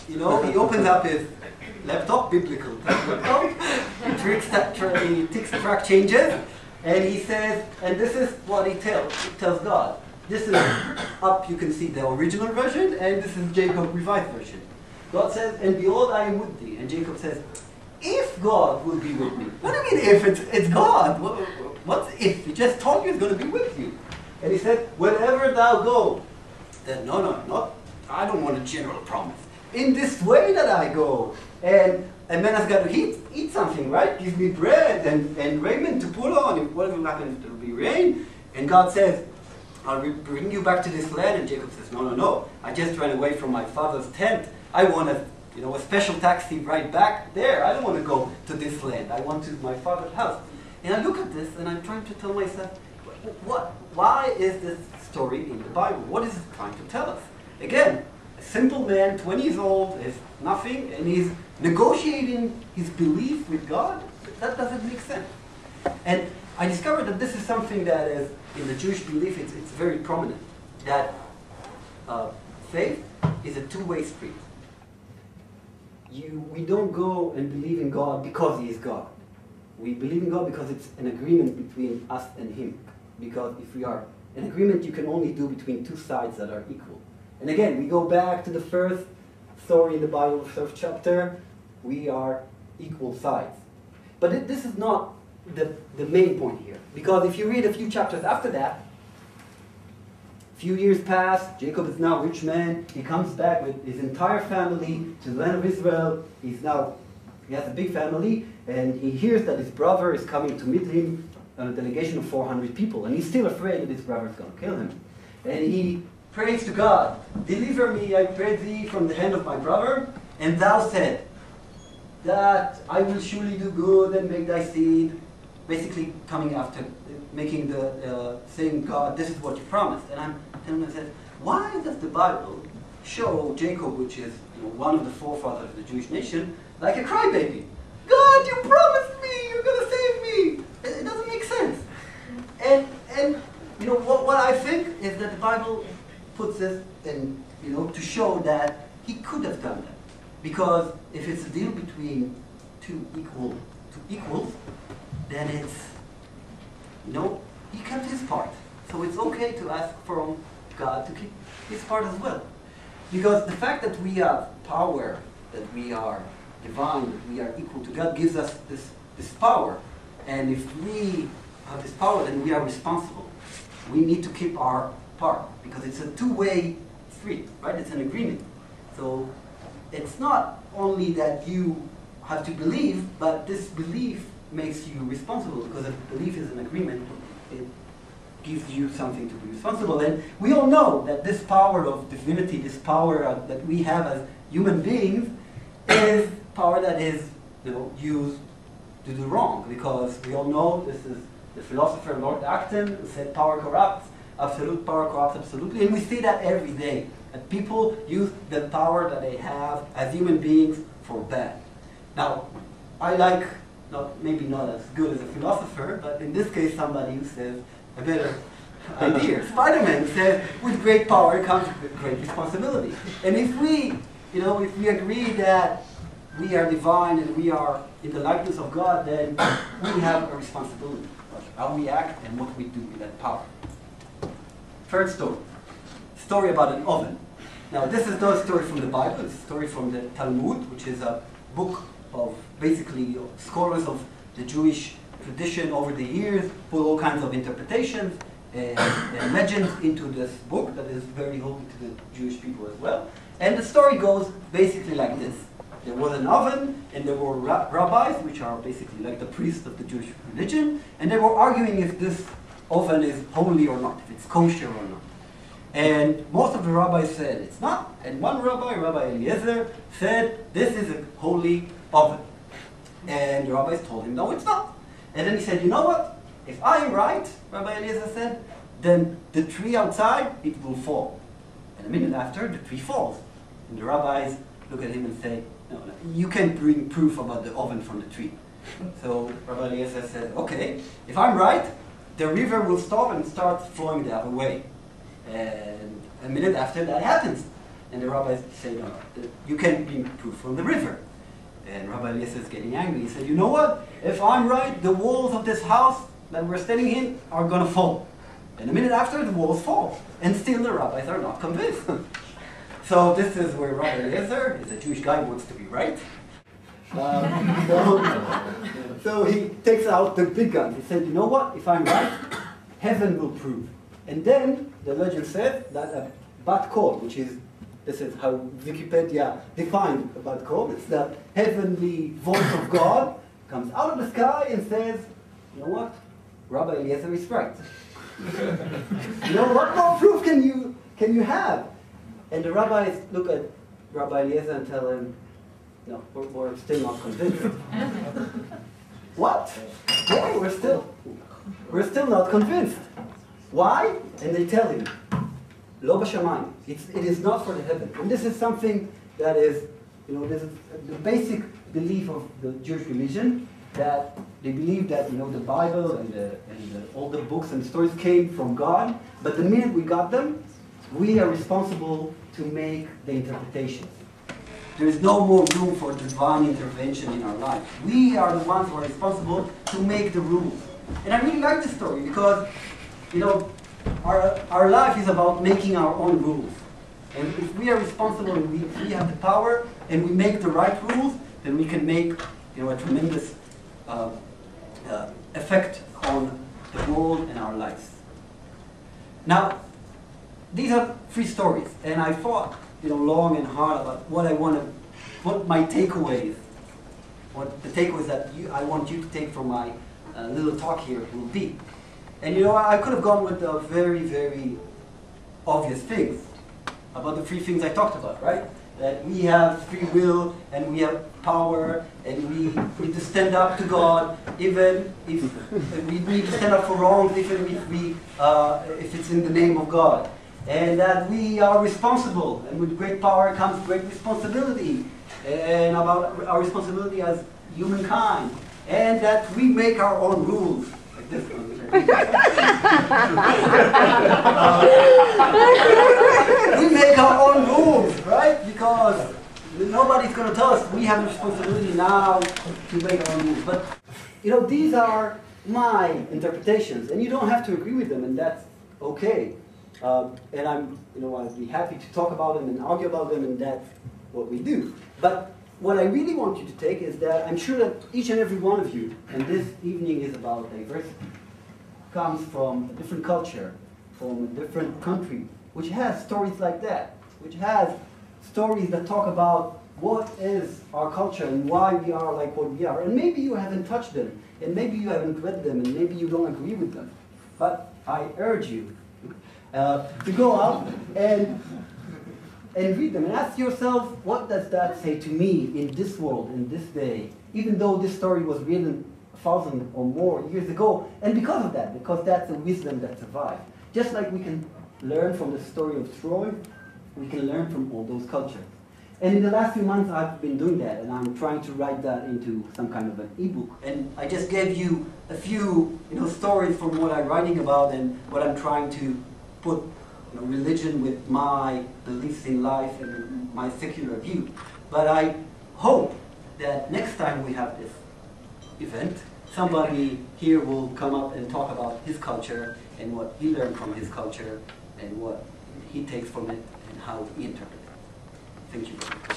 you know, he opens up his laptop, biblical laptop, he ticks track changes, and he says, and this is what he tells God. This is up, you can see the original version, and this is Jacob's revised version. God says, and behold, I am with thee. And Jacob says, if God will be with me. What do you mean if? It's God. What's if? He just told you he's going to be with you. And he said, wherever thou go. Then, no, I don't want a general promise. In this way that I go. And man has got to eat something, right? Give me bread and raiment to put on. If whatever happens, there will be rain. And God says, I'll bring you back to this land. And Jacob says, no. I just ran away from my father's tent. I want a special taxi right back there. I don't want to go to this land. I want to my father's house. And I look at this and I'm trying to tell myself, why is this story in the Bible? What is it trying to tell us? Again, a simple man, 20 years old, is nothing, and he's negotiating his belief with God. That doesn't make sense. And I discovered that this is something that is, in the Jewish belief, it's very prominent. That faith is a two-way street. We don't go and believe in God because He is God. We believe in God because it's an agreement between us and Him. Because if we are an agreement, you can only do between two sides that are equal. And again, we go back to the first story in the Bible, first chapter. We are equal sides. But this is not the main point here. Because if you read a few chapters after that, a few years pass, Jacob is now a rich man. He comes back with his entire family to the land of Israel. He has a big family, and he hears that his brother is coming to meet him on a delegation of 400 people. And he's still afraid that his brother is going to kill him. And he prays to God, deliver me, I pray thee, from the hand of my brother. And thou said that I will surely do good and make thy seed. Basically coming after, making saying, God, this is what you promised. And I'm telling myself, why does the Bible show Jacob, which is one of the forefathers of the Jewish nation, like a crybaby? God, you promised me, you're going to save me. It doesn't make sense. And what I think is that the Bible puts this in, to show that he could have done that. Because if it's a deal between two equals, then it's, he kept his part. So it's okay to ask from God to keep his part as well. Because the fact that we have power, that we are divine, that we are equal to God, gives us this power. And if we have this power, then we are responsible. We need to keep our part, because it's a two-way street, right? It's an agreement. So it's not only that you have to believe, but this belief makes you responsible, because if belief is an agreement, it gives you something to be responsible. And we all know that this power of divinity, this power that we have as human beings, is power that is used to do wrong. Because we all know, this is the philosopher Lord Acton who said power corrupts, absolute power corrupts absolutely. And we see that every day, that people use the power that they have as human beings for bad. Now, I like, maybe not as good as a philosopher, but in this case somebody who says a better idea. Spider-Man says, with great power comes great responsibility. And if we agree that we are divine and we are in the likeness of God, then we have a responsibility of how we act and what we do with that power. Third story about an oven. Now, this is not a story from the Bible, it's a story from the Talmud, which is a book of basically scholars of the Jewish tradition over the years, put all kinds of interpretations and legends into this book that is very holy to the Jewish people as well. And the story goes basically like this. There was an oven, and there were rabbis, which are basically like the priests of the Jewish religion, and they were arguing if this oven is holy or not, if it's kosher or not. And most of the rabbis said it's not, and one rabbi, Rabbi Eliezer, said this is a holy oven. And the rabbis told him, no, it's not. And then he said, you know what? If I am right, Rabbi Eliezer said, then the tree outside, it will fall. And a minute after, the tree falls. And the rabbis look at him and say, no, you can't bring proof about the oven from the tree. So Rabbi Eliezer said, okay, if I'm right, the river will stop and start flowing the other way. And a minute after, that happens. And the rabbis say, no, you can be proved from the river. And Rabbi Eliezer is getting angry. He said, you know what? If I'm right, the walls of this house that we're standing in are going to fall. And a minute after, the walls fall. And still the rabbis are not convinced. So this is where Rabbi Eliezer is a Jewish guy who wants to be right. So he takes out the big gun. He said, you know what? If I'm right, heaven will prove. And then the legend says that a bat kol, which is, this is how Wikipedia defined a bat kol, it's the heavenly voice of God, comes out of the sky and says, you know what? Rabbi Eliezer is right. You know, what more proof can you have? And the rabbis look at Rabbi Eliezer and tell him, no, we're still not convinced. What? Yeah, we're still not convinced. Why? And they tell him, Lo b'shamayim. It is not for the heaven. And this is something that is, this is the basic belief of the Jewish religion, that they believe that, the Bible and all the books and stories came from God, but the minute we got them, we are responsible to make the interpretations. There is no more room for divine intervention in our life. We are the ones who are responsible to make the rules. And I really like this story because, our life is about making our own rules. And if we are responsible and we have the power and we make the right rules, then we can make a tremendous effect on the world and our lives. Now, these are 3 stories, and I thought long and hard about what my takeaways, what the takeaways that I want you to take from my little talk here will be. And I could have gone with the very, very obvious things about the 3 things I talked about, right? That we have free will and we have power and we need to stand up to God, even if we need to stand up for wrongs, even if it's in the name of God. And that we are responsible, and with great power comes great responsibility, and about our responsibility as humankind, and that we make our own rules, like this one. We make our own rules, right? Because nobody's going to tell us we have a responsibility now to make our rules. But these are my interpretations, and you don't have to agree with them, and that's okay. And I'd be happy to talk about them and argue about them, and that's what we do. But what I really want you to take is that I'm sure that each and every one of you, and this evening is about diversity, comes from a different culture, from a different country, which has stories like that, which has stories that talk about what is our culture and why we are like what we are. And maybe you haven't touched them, and maybe you haven't read them, and maybe you don't agree with them. But I urge you to go out and read them and ask yourself, what does that say to me in this world, in this day, even though this story was written 1,000 or more years ago, and because that's the wisdom that survived. Just like we can learn from the story of Troy, we can learn from all those cultures. And in the last few months I've been doing that, and I'm trying to write that into some kind of an ebook. And I just gave you a few stories from what I'm writing about and what I'm trying to put religion with my beliefs in life and my secular view. But I hope that next time we have this event, somebody here will come up and talk about his culture and what he learned from his culture and what he takes from it and how he interprets it. Thank you very much.